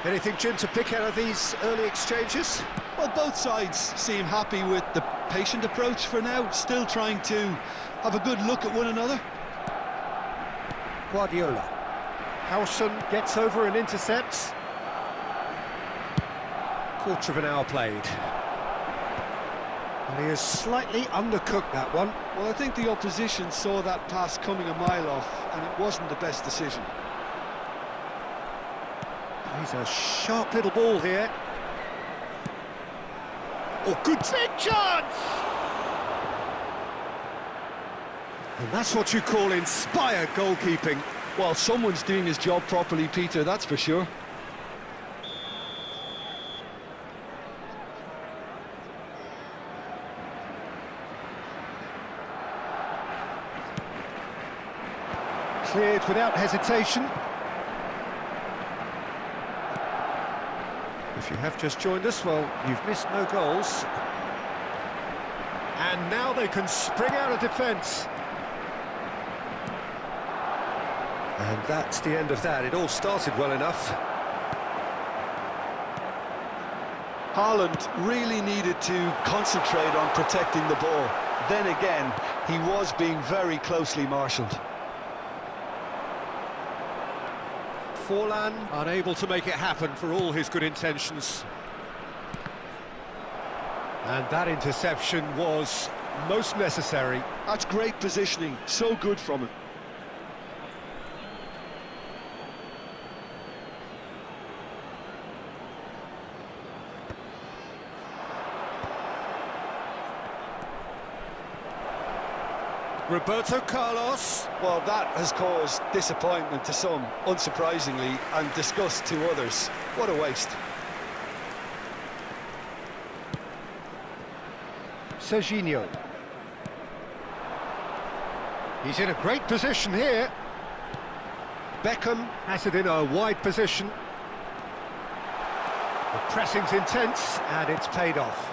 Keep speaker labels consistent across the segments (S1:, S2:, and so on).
S1: Anything, Jim, to pick out of these early exchanges?
S2: Well, both sides seem happy with the patient approach for now, still trying to have a good look at one another.
S1: Guardiola. Howson gets over and intercepts. Quarter of an hour played. And he has slightly undercooked that one.
S2: Well, I think the opposition saw that pass coming a mile off, and it wasn't the best decision.
S1: He's a sharp little ball here. Oh, good big chance! And that's what you call inspired goalkeeping.
S2: Well, someone's doing his job properly, Peter, that's for sure.
S1: Cleared without hesitation. If you have just joined us, well, you've missed no goals. And now they can spring out of defence. And that's the end of that. It all started well enough.
S2: Haaland really needed to concentrate on protecting the ball. Then again, he was being very closely marshalled.
S1: Forlan unable to make it happen for all his good intentions. And that interception was most necessary.
S2: That's great positioning, so good from him.
S1: Roberto Carlos.
S2: Well, that has caused disappointment to some, unsurprisingly, and disgust to others. What a waste.
S1: Serginho. He's in a great position here. Beckham has it in a wide position. The pressing's intense, and it's paid off.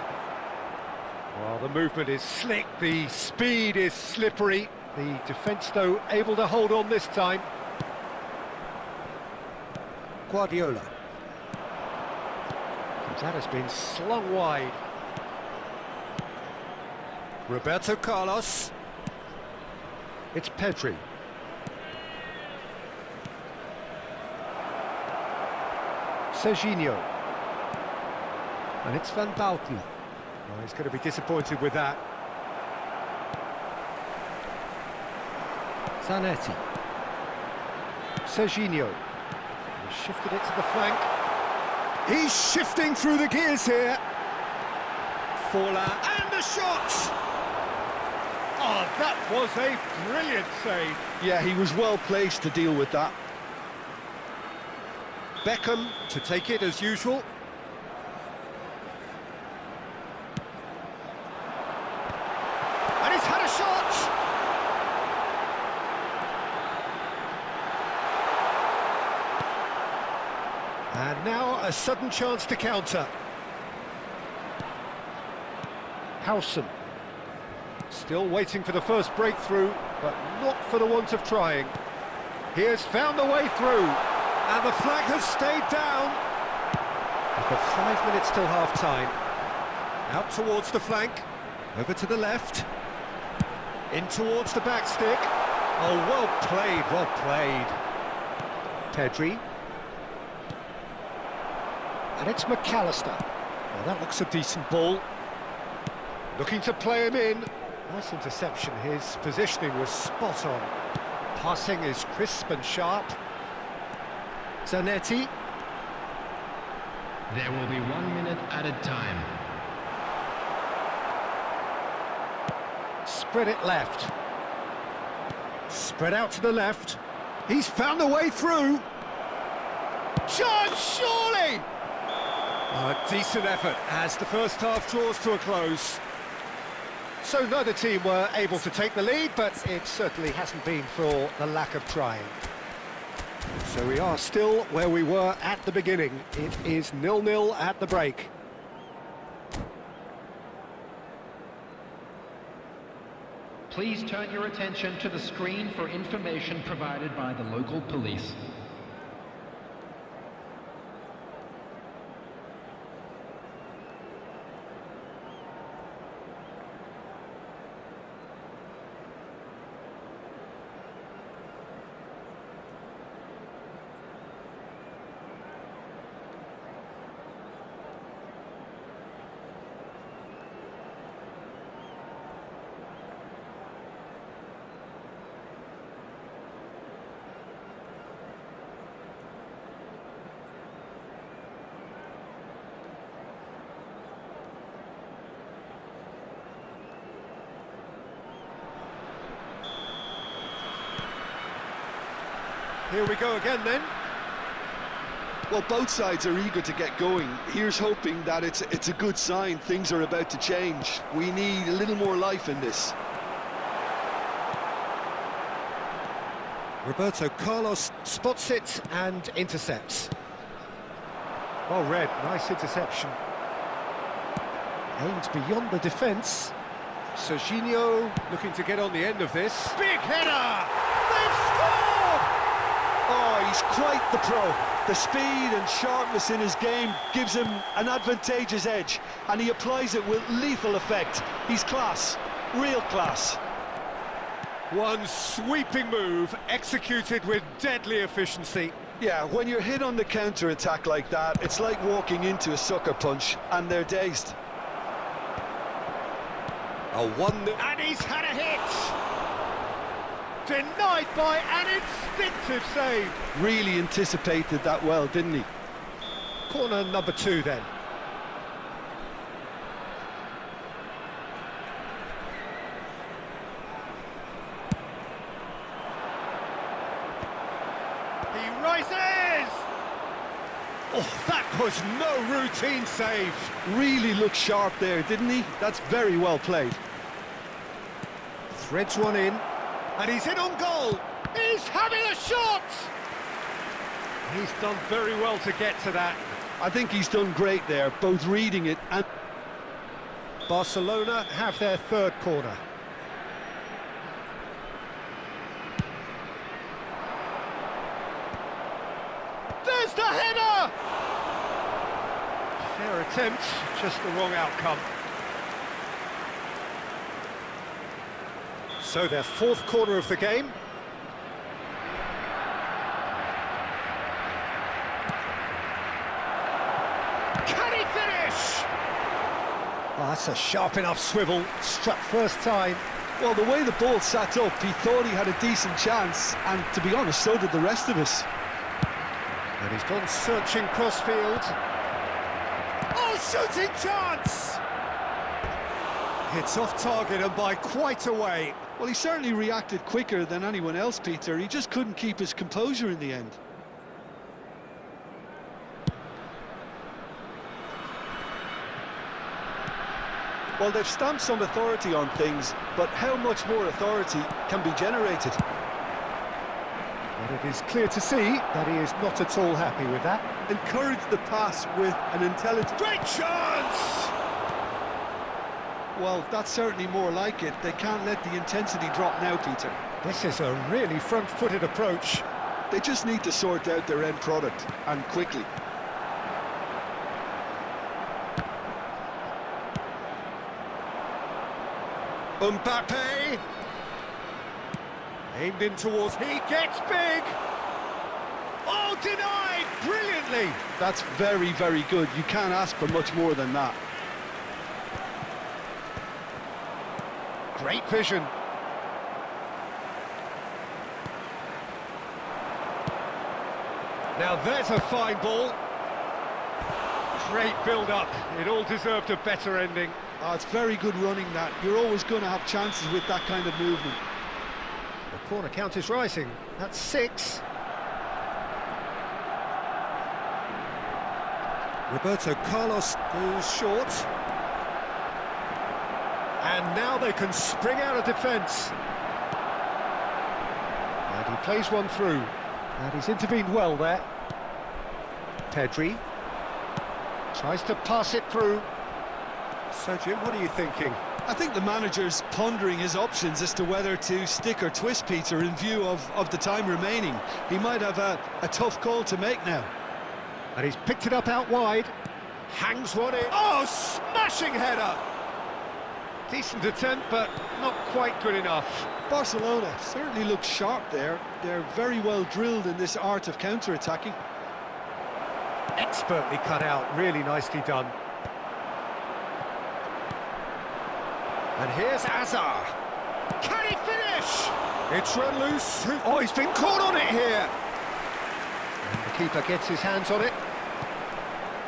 S1: Well, the movement is slick, the speed is slippery. The defence, though, able to hold on this time. Guardiola. That has been slung wide. Roberto Carlos. It's Pedri. Serginho. And it's Van Bauten. Well, he's going to be disappointed with that. Zanetti. Serginho. He shifted it to the flank. He's shifting through the gears here. Forlan, and the shot! Oh, that was a brilliant save.
S2: Yeah, he was well placed to deal with that.
S1: Beckham to take it as usual. And he's had a shot! And now a sudden chance to counter. Howson. Still waiting for the first breakthrough, but not for the want of trying. He has found the way through, and the flag has stayed down. We've got 5 minutes till half-time. Out towards the flank, over to the left, in towards the back stick. Oh, well played, well played. Pedri. And it's McAllister. Well, that looks a decent ball. Looking to play him in. Nice interception, his positioning was spot on. Passing is crisp and sharp. Zanetti.
S3: There will be 1 minute added time.
S1: Spread it left. Spread out to the left. He's found a way through. Chance, surely! Oh, a decent effort as the first half draws to a close. So neither team were able to take the lead, but it certainly hasn't been for the lack of trying. So we are still where we were at the beginning. It is 0-0 at the break.
S3: Please turn your attention to the screen for information provided by the local police.
S1: Here we go again then.
S2: Well, both sides are eager to get going. Here's hoping that it's a good sign. Things are about to change. We need a little more life in this.
S1: Roberto Carlos spots it and intercepts. Well read, nice interception. Aimed beyond the defence. Serginho looking to get on the end of this. Big header! They've scored!
S2: Oh, he's quite the pro. The speed and sharpness in his game gives him an advantageous edge, and he applies it with lethal effect. He's class, real class.
S1: One sweeping move, executed with deadly efficiency.
S2: Yeah, when you're hit on the counter-attack like that, it's like walking into a sucker punch, and they're dazed.
S1: A one... And he's had a hit! Denied by an instinctive save.
S2: Really anticipated that well, didn't he?
S1: Corner number 2 then. He rises! Oh, that was no routine save.
S2: Really looked sharp there, didn't he? That's very well played.
S1: Threads one in, and he's in on goal. He's having a shot! He's done very well to get to that.
S2: I think he's done great there, both reading it and...
S1: Barcelona have their third corner. There's the header! Fair attempt, just the wrong outcome. So their fourth corner of the game. Can he finish? Oh, that's a sharp enough swivel, struck first time.
S2: Well, the way the ball sat up, he thought he had a decent chance, and to be honest, so did the rest of us.
S1: And he's gone searching crossfield. Oh, shooting chance! It's off target and by quite a way.
S2: Well, he certainly reacted quicker than anyone else, Peter. He just couldn't keep his composure in the end. Well, they've stamped some authority on things, but how much more authority can be generated?
S1: But it is clear to see that he is not at all happy with that.
S2: Encourage the pass with an intelligent...
S1: Great chance!
S2: Well, that's certainly more like it. They can't let the intensity drop now, Peter.
S1: This is a really front-footed approach.
S2: They just need to sort out their end product, and quickly.
S1: Mbappe! Aimed in towards... He gets big! Oh, denied! Brilliantly!
S2: That's very, very good. You can't ask for much more than that.
S1: Great vision. Now there's a fine ball. Great build-up. It all deserved a better ending.
S2: Oh, it's very good running that. You're always going to have chances with that kind of movement.
S1: The corner count is rising. That's 6. Roberto Carlos goes short. And now they can spring out of defence. And he plays one through. And he's intervened well there. Pedri tries to pass it through. So, Jim, what are you thinking?
S2: I think the manager's pondering his options as to whether to stick or twist, Peter, in view of the time remaining. He might have a tough call to make now.
S1: And he's picked it up out wide. Hangs one in. Oh, smashing header! Decent attempt, but not quite good enough.
S2: Barcelona certainly looks sharp there. They're very well drilled in this art of counter-attacking.
S1: Expertly cut out, really nicely done. And here's Azar. Can he finish? It's run loose. Oh, he's been caught on it here. And the keeper gets his hands on it.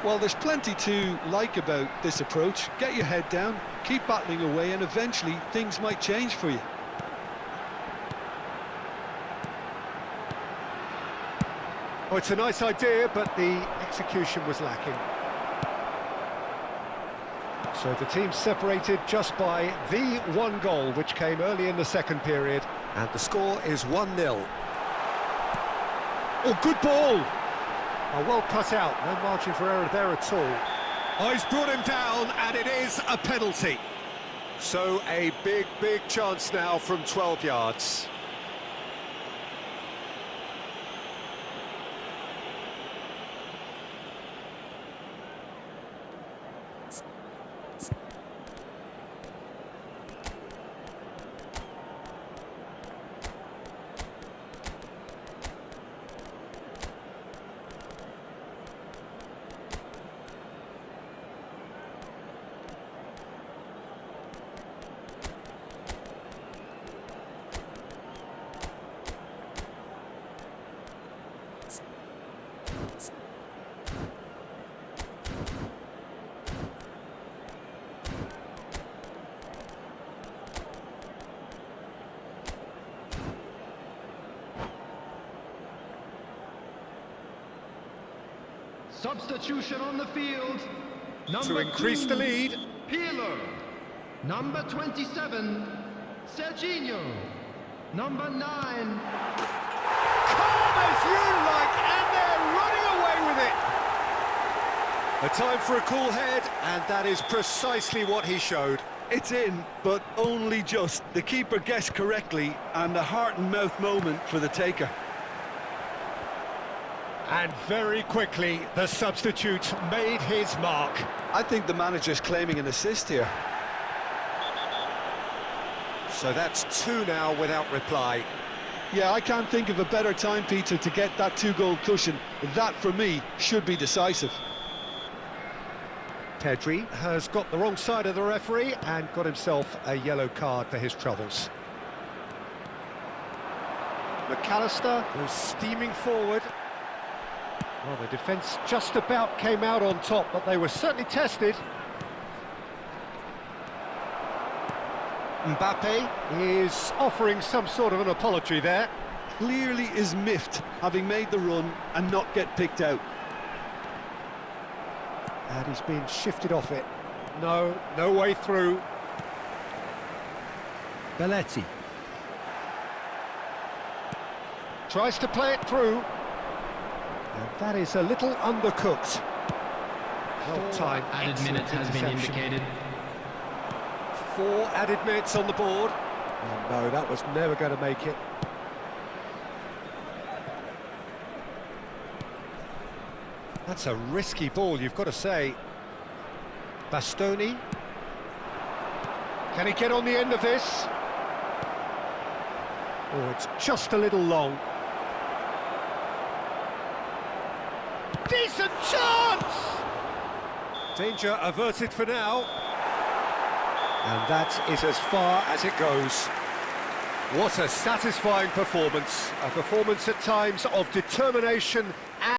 S2: Well, there's plenty to like about this approach. Get your head down, keep battling away, and eventually things might change for you.
S1: Oh, it's a nice idea, but the execution was lacking. So the team separated just by the one goal, which came early in the second period. And the score is 1-0. Oh, good ball! Oh, well cut out, no margin for error there at all. Oh, he's brought him down, and it is a penalty. So a big chance now from 12 yards.
S3: Substitution on the field.
S1: To increase the lead.
S3: Peeler. Number 27, Serginho. Number 9.
S1: Calm as you like, and they're running away with it. A time for a cool head, and that is precisely what he showed.
S2: It's in, but only just. The keeper guessed correctly, and a heart-and-mouth moment for the taker.
S1: And very quickly, the substitute made his mark.
S2: I think the manager's claiming an assist here.
S1: So that's 2 now without reply.
S2: Yeah, I can't think of a better time, Peter, to get that 2-goal cushion. That, for me, should be decisive.
S1: Pedri has got the wrong side of the referee and got himself a yellow card for his troubles. McAllister goes steaming forward. Well, the defence just about came out on top, but they were certainly tested. Mbappe is offering some sort of an apology there.
S2: Clearly is miffed, having made the run and not get picked out.
S1: And he's been shifted off it. No way through. Belletti. Tries to play it through. And that is a little undercooked. Well timed.
S3: Added minutes has been indicated.
S1: 4 added minutes on the board. Oh, no, that was never going to make it. That's a risky ball, you've got to say. Bastoni. Can he get on the end of this? Oh, it's just a little long. Decent chance! Danger averted for now. And that is as far as it goes. What a satisfying performance. A performance at times of determination and